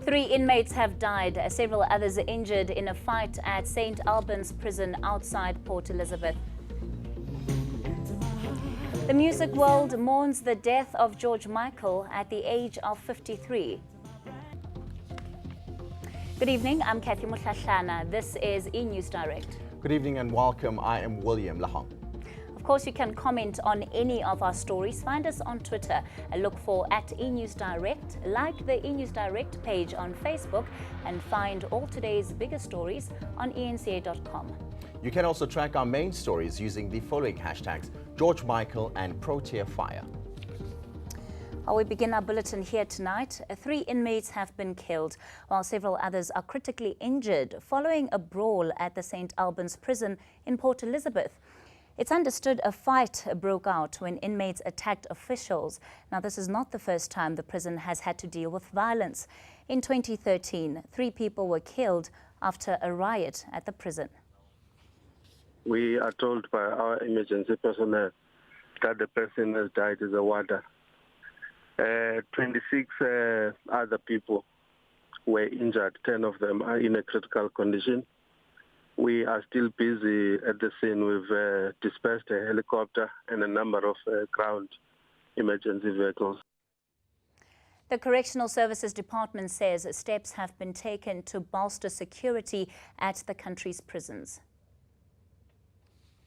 3 inmates have died, several others injured in a fight at St. Albans prison outside Port Elizabeth. The music world mourns the death of George Michael at the age of 53. Good evening, I'm Kathy Mutlahlana. This is eNEWS Direct. Good evening and welcome. I am William Lahong. Of course, you can comment on any of our stories. Find us on Twitter and look for @eNEWS Direct. Like the eNEWS Direct page on Facebook and find all today's biggest stories on eNCA.com. You can also track our main stories using the following hashtags: George Michael and Protea Fire. We begin our bulletin here tonight. 3 inmates have been killed, while several others are critically injured following a brawl at the St. Albans prison in Port Elizabeth. It's understood a fight broke out when inmates attacked officials. Now, this is not the first time the prison has had to deal with violence. In 2013, 3 people were killed after a riot at the prison. We are told by our emergency personnel that the person has died as a warder. 26 other people were injured. 10 of them are in a critical condition. We are still busy at the scene. We've dispatched a helicopter and a number of ground emergency vehicles. The Correctional Services Department says steps have been taken to bolster security at the country's prisons.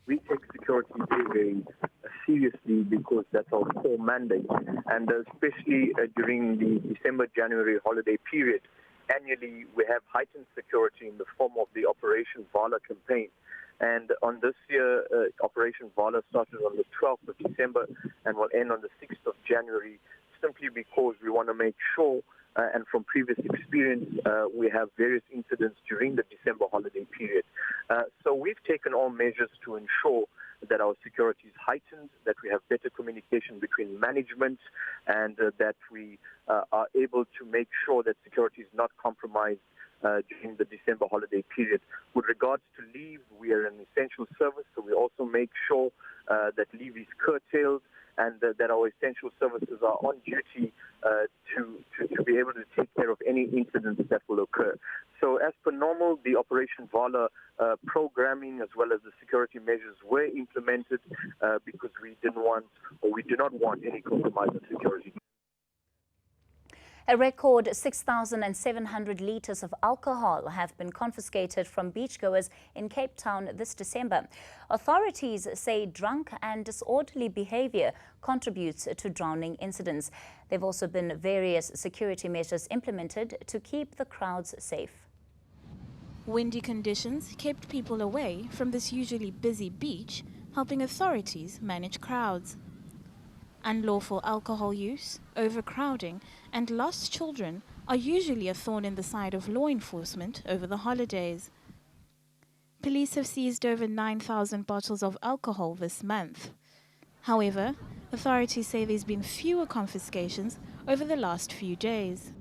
We take security very seriously because that's our core mandate, and especially during the December-January holiday period. Annually, we have heightened security in the form of the Operation Vala campaign. And on this year, Operation Vala started on the 12th of December and will end on the 6th of January, simply because we want to make sure, and from previous experience, we have various incidents during the December holiday period. So we've taken all measures to ensure that our security is heightened, that we have better communication between management, and that we are able to make sure that security is not compromised during the December holiday period. With regards to leave, we are an essential service, so we also make sure that leave is curtailed and that our essential services are on duty to be able to take care of any incidents that will occur. So as per normal, the Operation Vala programming as well as the security measures were implemented because we do not want any compromise in security. A record 6,700 litres of alcohol have been confiscated from beachgoers in Cape Town this December. Authorities say drunk and disorderly behaviour contributes to drowning incidents. There have also been various security measures implemented to keep the crowds safe. Windy conditions kept people away from this usually busy beach, helping authorities manage crowds. Unlawful alcohol use, overcrowding and lost children are usually a thorn in the side of law enforcement over the holidays. Police have seized over 9,000 bottles of alcohol this month. However, authorities say there's been fewer confiscations over the last few days.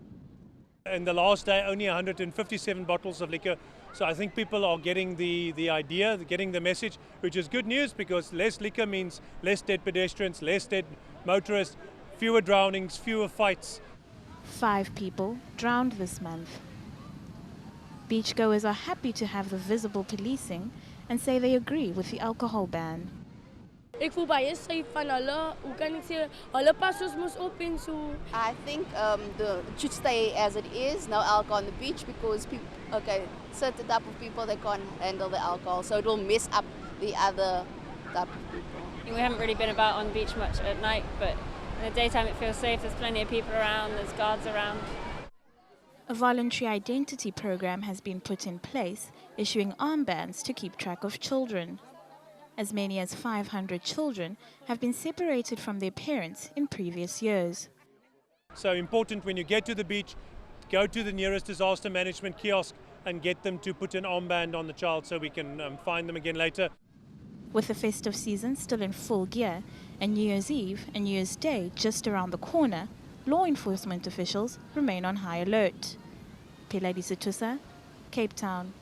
In the last day, only 157 bottles of liquor. So I think people are getting the idea, getting the message, which is good news because less liquor means less dead pedestrians, less dead motorists, fewer drownings, fewer fights. 5 people drowned this month. Beachgoers are happy to have the visible policing and say they agree with the alcohol ban. Ek voel baie safe van hulle. Hoe kan ek sê, hulle passos mos open so. I think it should stay as it is, no alcohol on the beach because certain type of people they can't handle the alcohol, so it will mess up the other type of people. We haven't really been about on the beach much at night, but in the daytime it feels safe. There's plenty of people around, there's guards around. A voluntary identity program has been put in place, issuing armbands to keep track of children. As many as 500 children have been separated from their parents in previous years. So important when you get to the beach, go to the nearest disaster management kiosk and get them to put an armband on the child so we can find them again later. With the festive season still in full gear and New Year's Eve and New Year's Day just around the corner, law enforcement officials remain on high alert. Peladi Situsa, Cape Town.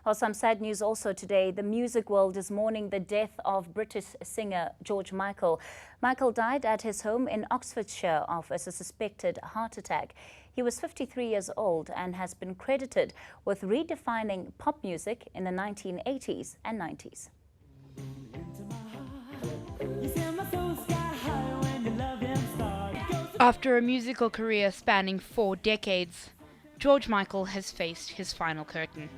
Well, some sad news also today. The music world is mourning the death of British singer George Michael. Michael died at his home in Oxfordshire of a suspected heart attack. He was 53 years old and has been credited with redefining pop music in the 1980s and 90s. After a musical career spanning 4 decades, George Michael has faced his final curtain.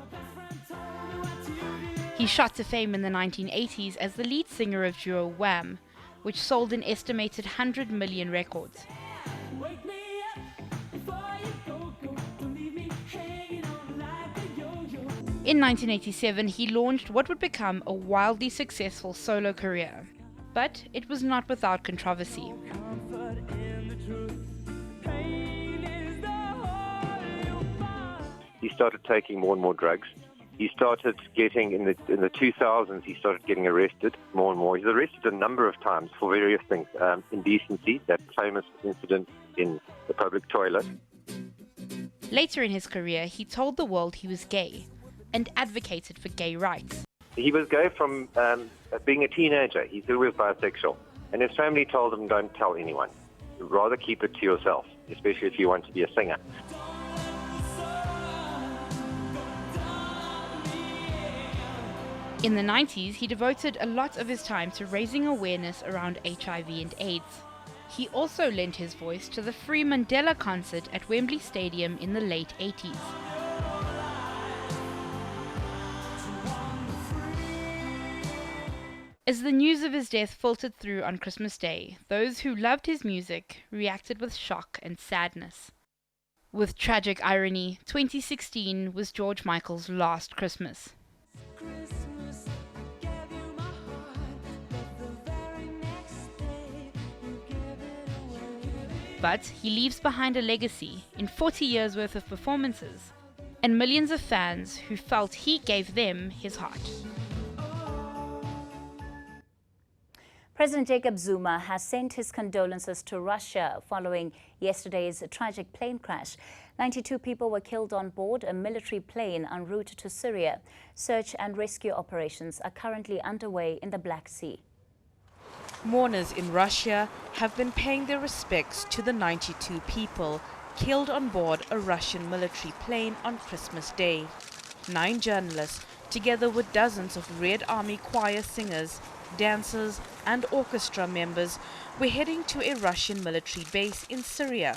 He shot to fame in the 1980s as the lead singer of duo Wham, which sold an estimated 100 million records. In 1987, he launched what would become a wildly successful solo career. But it was not without controversy. He started taking more and more drugs. He started getting, in the 2000s, he started getting arrested more and more. He's arrested a number of times for various things. Indecency, that famous incident in the public toilet. Later in his career, he told the world he was gay and advocated for gay rights. He was gay from being a teenager. He said he was bisexual. And his family told him, don't tell anyone. Rather keep it to yourself, especially if you want to be a singer. In the 90s, he devoted a lot of his time to raising awareness around HIV and AIDS. He also lent his voice to the Free Mandela concert at Wembley Stadium in the late 80s. As the news of his death filtered through on Christmas Day, those who loved his music reacted with shock and sadness. With tragic irony, 2016 was George Michael's last Christmas. But he leaves behind a legacy in 40 years worth of performances and millions of fans who felt he gave them his heart. President Jacob Zuma has sent his condolences to Russia following yesterday's tragic plane crash. 92 people were killed on board a military plane en route to Syria. Search and rescue operations are currently underway in the Black Sea. Mourners in Russia have been paying their respects to the 92 people killed on board a Russian military plane on Christmas Day. 9 journalists, together with dozens of Red Army choir singers, dancers and orchestra members, were heading to a Russian military base in Syria.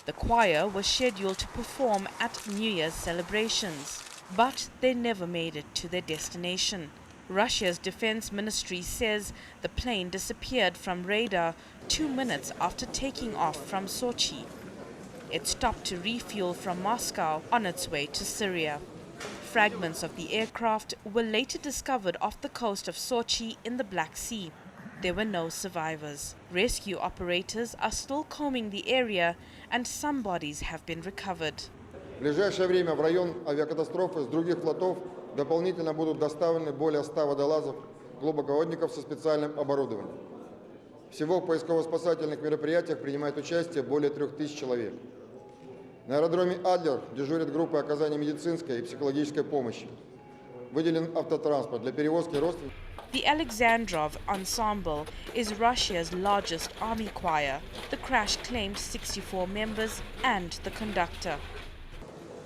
The choir was scheduled to perform at New Year's celebrations, but they never made it to their destination. Russia's defense ministry says the plane disappeared from radar 2 minutes after taking off from Sochi. It stopped to refuel from Moscow on its way to Syria. Fragments of the aircraft were later discovered off the coast of Sochi in the Black Sea. There were no survivors. Rescue operators are still combing the area and some bodies have been recovered. В ближайшее время в район авиакатастрофы с других флотов дополнительно будут доставлены более 100 водолазов, глубоководников со специальным оборудованием. Всего в поисково-спасательных мероприятиях принимает участие более 3000 человек. На аэродроме Адлер дежурит группа оказания медицинской и психологической помощи. Выделен автотранспорт для перевозки родственников. The Alexandrov Ensemble is Russia's largest army choir. The crash claimed 64 members and the conductor.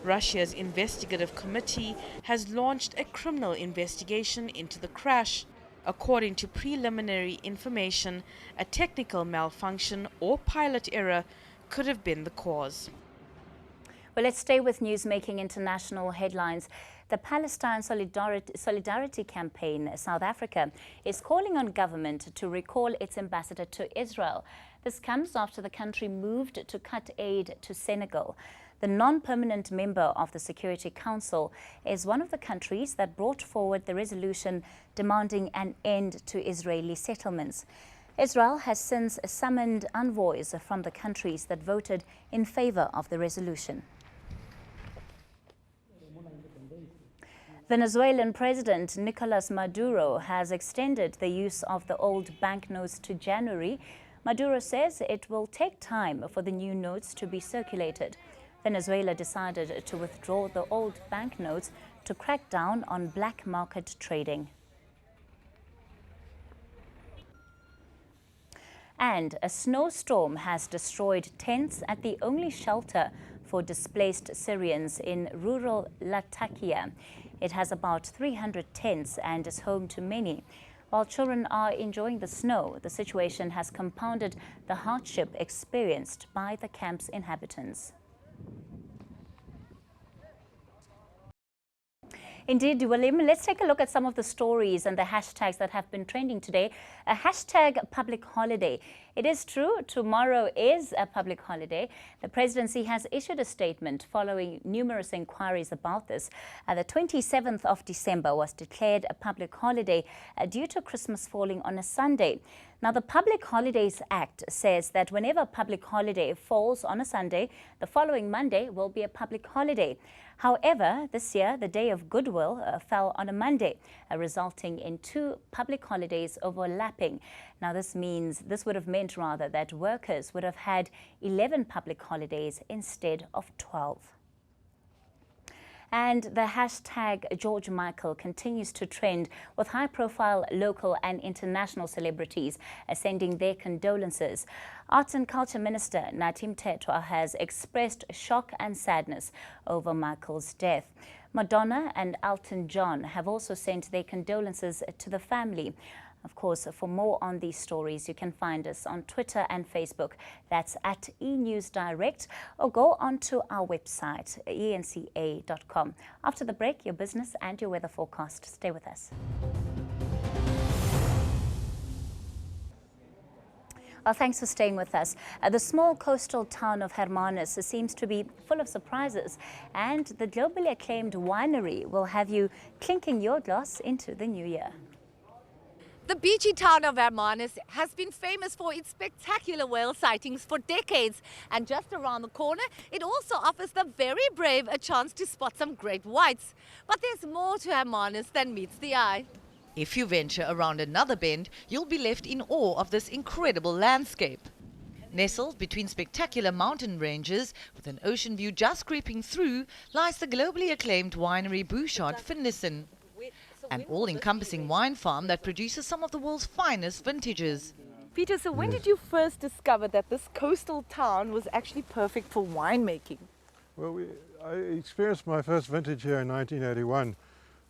Russia's investigative committee has launched a criminal investigation into the crash. According to preliminary information, a technical malfunction or pilot error could have been the cause. Well, let's stay with news making international headlines. The Palestine Solidarity Campaign, South Africa, is calling on government to recall its ambassador to Israel. This comes after the country moved to cut aid to Senegal. The non-permanent member of the Security Council is one of the countries that brought forward the resolution demanding an end to Israeli settlements. Israel has since summoned envoys from the countries that voted in favor of the resolution. Venezuelan President Nicolas Maduro has extended the use of the old banknotes to January. Maduro says it will take time for the new notes to be circulated. Venezuela decided to withdraw the old banknotes to crack down on black market trading. And a snowstorm has destroyed tents at the only shelter for displaced Syrians in rural Latakia. It has about 300 tents and is home to many. While children are enjoying the snow, the situation has compounded the hardship experienced by the camp's inhabitants. Indeed, William, let's take a look at some of the stories and the hashtags that have been trending today. A hashtag public holiday. It is true, tomorrow is a public holiday. The presidency has issued a statement following numerous inquiries about this. The 27th of December was declared a public holiday due to Christmas falling on a Sunday. Now, the Public Holidays Act says that whenever a public holiday falls on a Sunday, the following Monday will be a public holiday. However, this year, the Day of Goodwill fell on a Monday, resulting in 2 public holidays overlapping. Now, this would have meant rather that workers would have had 11 public holidays instead of 12. And the hashtag George Michael continues to trend, with high-profile local and international celebrities sending their condolences. Arts and Culture Minister Natim Tetwa has expressed shock and sadness over Michael's death. Madonna and Elton John have also sent their condolences to the family. Of course, for more on these stories, you can find us on Twitter and Facebook. That's at eNEWS Direct, or go onto our website, eNCA.com. After the break, your business and your weather forecast. Stay with us. Well, thanks for staying with us. The small coastal town of Hermanus seems to be full of surprises, and the globally acclaimed winery will have you clinking your glass into the new year. The beachy town of Hermanus has been famous for its spectacular whale sightings for decades. And just around the corner, it also offers the very brave a chance to spot some great whites. But there's more to Hermanus than meets the eye. If you venture around another bend, you'll be left in awe of this incredible landscape. Nestled between spectacular mountain ranges, with an ocean view just creeping through, lies the globally acclaimed winery Bouchard Finlayson, an all-encompassing wine farm that produces some of the world's finest vintages. Peter, so when did you first discover that this coastal town was actually perfect for winemaking? Well, I experienced my first vintage here in 1981,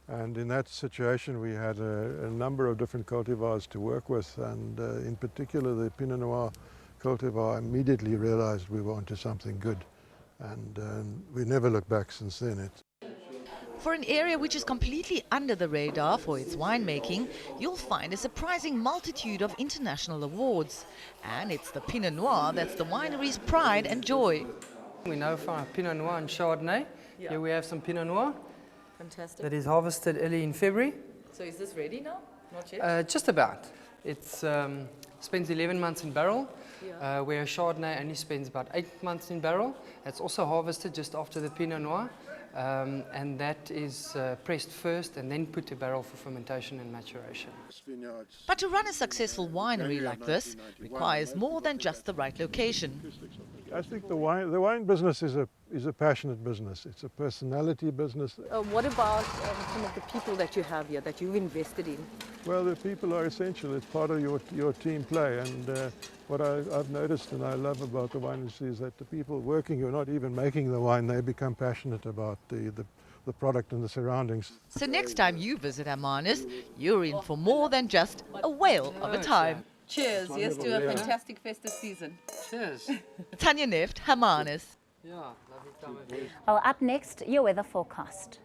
and in that situation we had a number of different cultivars to work with, and in particular the Pinot Noir cultivar. I immediately realized we were onto something good, and we never looked back since then. For an area which is completely under the radar for its winemaking, you'll find a surprising multitude of international awards. And it's the Pinot Noir that's the winery's pride and joy. We know from Pinot Noir and Chardonnay. Yeah. Here we have some Pinot Noir. Fantastic. That is harvested early in February. So is this ready now? Not yet? Just about. It spends 11 months in barrel, where Chardonnay only spends about 8 months in barrel. It's also harvested just after the Pinot Noir. And that is pressed first and then put to barrel for fermentation and maturation. But to run a successful winery like this requires more than just the right location. I think the wine business is a passionate business. It's a personality business. What about some of the people that you have here, that you've invested in? Well, the people are essential. It's part of your team play. And what I've noticed and I love about the wine industry is that the people working who are not even making the wine, they become passionate about the product and the surroundings. So next time you visit Hermanus, you're in for more than just a whale of a time. Cheers, yes, to a fantastic festive season. Cheers. Tanya Neft, Hermanus. Yeah, lovely time of year. Well, up next, your weather forecast.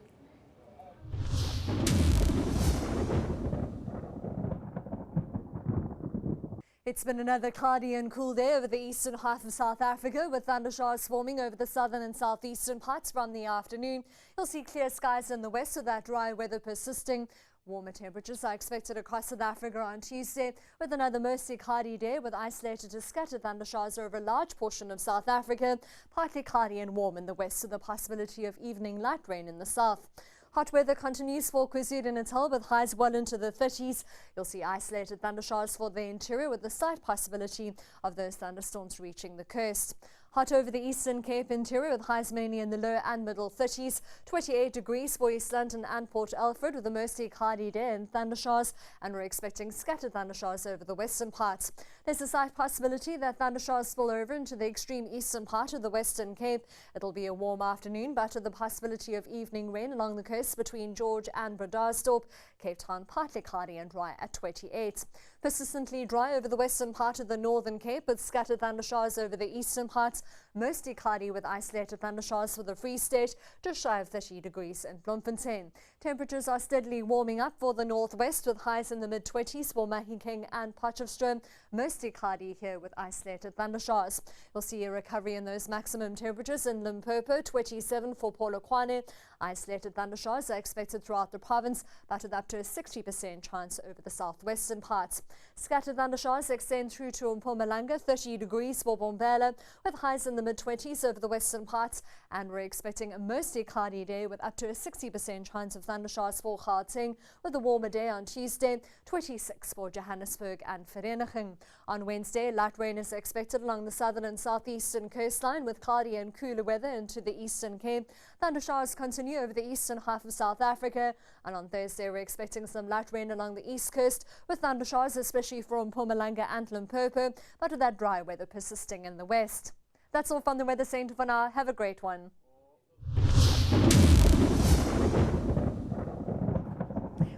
It's been another cloudy and cool day over the eastern half of South Africa, with thundershowers forming over the southern and southeastern parts from the afternoon. You'll see clear skies in the west with that dry weather persisting. Warmer temperatures are expected across South Africa on Tuesday, with another mostly cloudy day with isolated to scattered thundershowers over a large portion of South Africa, partly cloudy and warm in the west with the possibility of evening light rain in the south. Hot weather continues for KwaZulu-Natal with highs well into the 30s. You'll see isolated thundershowers for the interior with the slight possibility of those thunderstorms reaching the coast. Hot over the Eastern Cape interior with highs mainly in the low and middle 30s. 28 degrees for East London and Port Alfred with a mostly cloudy day and thundershowers, and we're expecting scattered thundershowers over the western parts. There's a slight possibility that thundershowers spill over into the extreme eastern part of the Western Cape. It'll be a warm afternoon, but with the possibility of evening rain along the coast between George and Bredasdorp. Cape Town partly cloudy and dry at 28. Persistently dry over the western part of the Northern Cape with scattered thundershowers over the eastern parts. Mostly cloudy with isolated thundershowers for the Free State, just shy of 30 degrees in Bloemfontein. Temperatures are steadily warming up for the northwest with highs in the mid-20s for Mahikeng and Potchefstroom. Mostly cloudy here with isolated thundershowers. We'll see a recovery in those maximum temperatures in Limpopo, 27 for Polokwane. Isolated thundershowers are expected throughout the province, but with up to a 60% chance over the southwestern parts. Scattered thundershowers extend through to Mpumalanga, 30 degrees for Bombela, with highs in the mid-20s over the western parts, and we're expecting a mostly cloudy day with up to a 60% chance of thundershowers for Gauteng, with a warmer day on Tuesday, 26 for Johannesburg and Vereeniging. On Wednesday, light rain is expected along the southern and southeastern coastline with cloudy and cooler weather into the Eastern Cape. Thundershowers continue over the eastern half of South Africa, and on Thursday we're expecting some light rain along the east coast with thundershowers especially from Mpumalanga and Limpopo, but with that dry weather persisting in the west. That's all from the Weather Centre for now. Have a great one.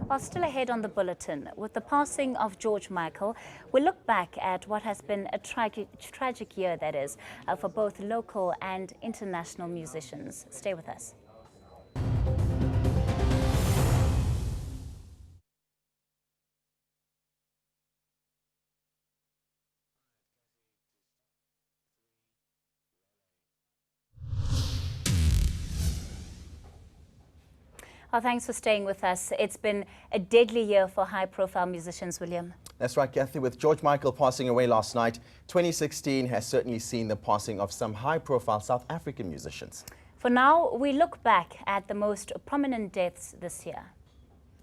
While still ahead on the bulletin, with the passing of George Michael, we look back at what has been a tragic year, that is, for both local and international musicians. Stay with us. Well, thanks for staying with us. It's been a deadly year for high-profile musicians, William. That's right, Kathy. With George Michael passing away last night, 2016 has certainly seen the passing of some high-profile South African musicians. For now, we look back at the most prominent deaths this year.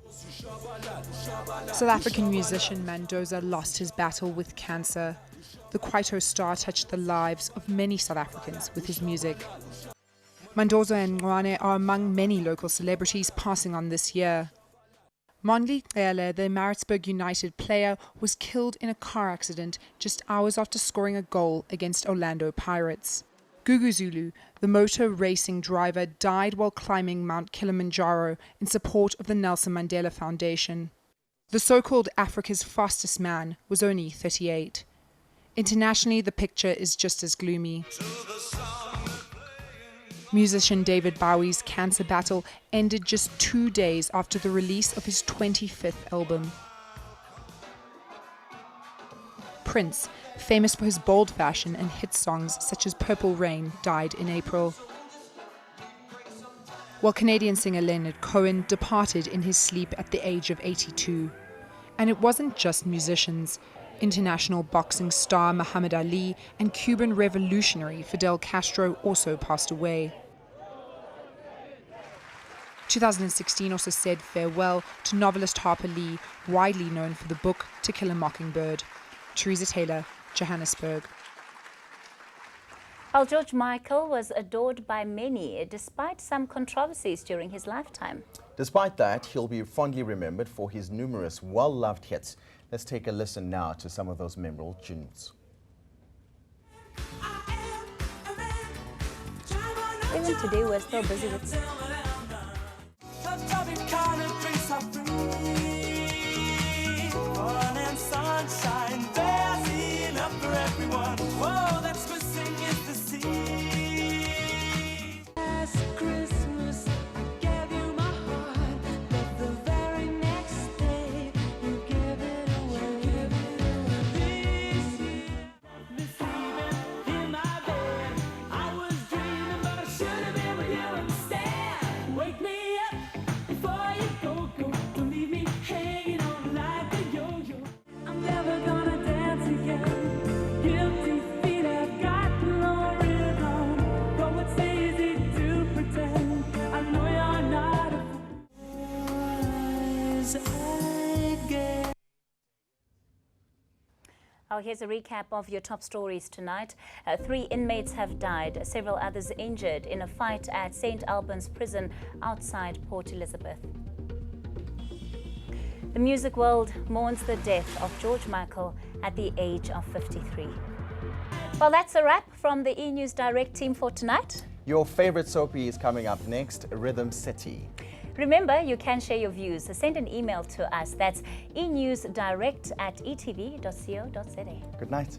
South African musician Mendoza lost his battle with cancer. The Kwaito star touched the lives of many South Africans with his music. Mendoza and Ngwane are among many local celebrities passing on this year. Mondli Cele, the Maritzburg United player, was killed in a car accident just hours after scoring a goal against Orlando Pirates. Gugu Zulu, the motor racing driver, died while climbing Mount Kilimanjaro in support of the Nelson Mandela Foundation. The so-called Africa's fastest man was only 38. Internationally, the picture is just as gloomy. Musician David Bowie's cancer battle ended just 2 days after the release of his 25th album. Prince, famous for his bold fashion and hit songs such as Purple Rain, died in April. While Canadian singer Leonard Cohen departed in his sleep at the age of 82. And it wasn't just musicians. International boxing star Muhammad Ali and Cuban revolutionary Fidel Castro also passed away. 2016 also said farewell to novelist Harper Lee, widely known for the book To Kill a Mockingbird. Teresa Taylor, Johannesburg. While George Michael was adored by many, despite some controversies during his lifetime. Despite that, he'll be fondly remembered for his numerous well-loved hits. Let's take a listen now to some of those memorable tunes. Even today, we're still busy with... Never gonna Oh, here's a recap of your top stories tonight. 3 inmates have died, several others injured in a fight at St. Albans prison outside Port Elizabeth. The music world mourns the death of George Michael at the age of 53. Well, that's a wrap from the eNEWS Direct team for tonight. Your favorite soapie is coming up next, Rhythm City. Remember, you can share your views. Send an email to us. That's enewsdirect@etv.co.za. Good night.